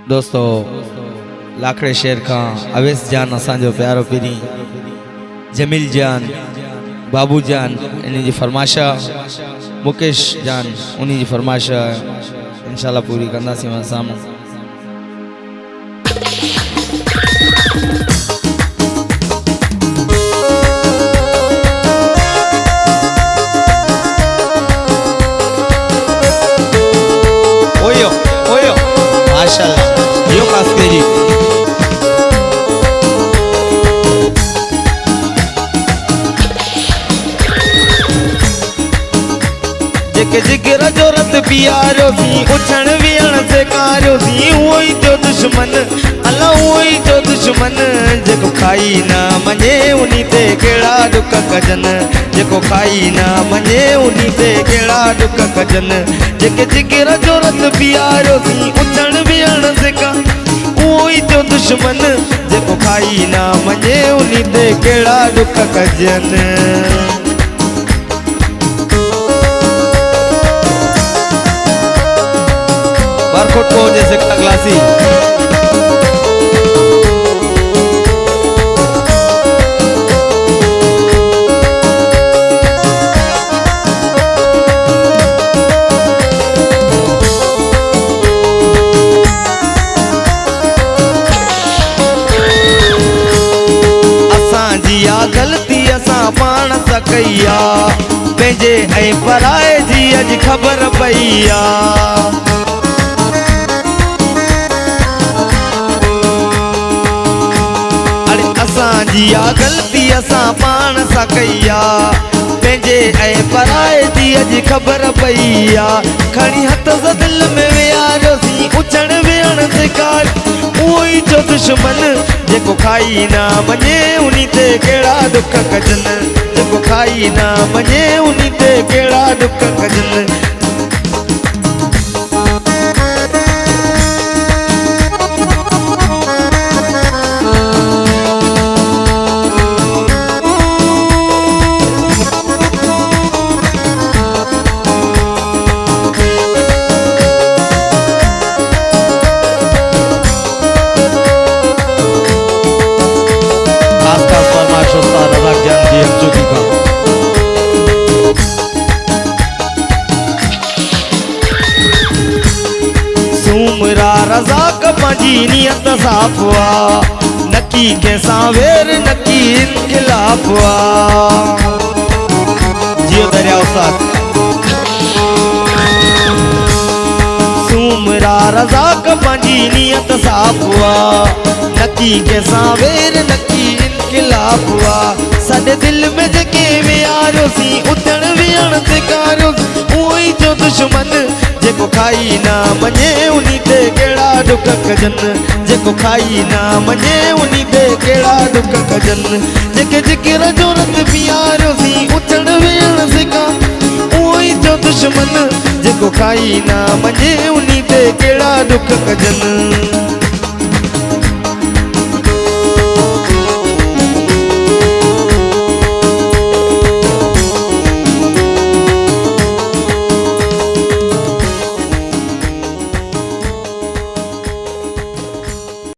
दोस्तों लाखड़े शेर का अवेश जान असांजो प्यारो पीरी जमील जान बाबू जान इन जी फरमाइशा मुकेश जान उन्हीं जी फरमाइशा इंशाल्लाह पूरी कंदासीं मां साम्हूं। ओयो ओयो माशाल्लाह यो खास करी जेके जिगर जोरत पियारो सी उछण वियण से कारो सी वही जो दुश्मन अल्लाह वही जो दुश्मन जेको खाई ना मने उनी ते केड़ा दुख कजन जेको खाई ना मने उनी ते केड़ा दुख कजन जेके जिगर जोरत पियारो सी उछण वियण से का वही जो दुश्मन जेको खाई ना मने उनी ते केड़ा दुख कजन। बारकोट को जैसे ग्लासी असां जी आ गलती असां पाण सां कई आ पंहिंजे ऐं पराए जी अॼु ख़बर पई आ। जी आ गलती असां पाण सां कई आ पंहिंजे ऐं पराए जी अॼु ख़बर पई आ। खणी हथ सां दिल में वियारोसीं उछण वियण से कार उहोई जो दुश्मन जेको खाई ना मञे उनी ते कहिड़ा दुख कजन जेको खाई ना मञे उनी ते कहिड़ा दुख कजन। सुमरा रज़ाक पंहिंजी नियत साफ़ आ नकी कंहिंसां वेर नकी इनक़िलाफ़ आ जियो दरियाओ साथ। सुमरा रज़ाक पंहिंजी नियत साफ़ आ नकी कंहिंसां वेर नकी इनक़िलाफ़ आ। सॼे दिल में जेके वियारोसीं उथण वियण ते कारोसीं उहोई जो दुश्मन जेको खाई ना मञे उनी ते कहिड़ा दुख कजन जेको खाई ना मञे उनी ते कहिड़ा दुख कजन। जेके जिगर जोरत पियारोसीं उथण वियण सिका उहोई जो दुश्मन जेको खाई ना मञे उनी ते कहिड़ा दुख कजन।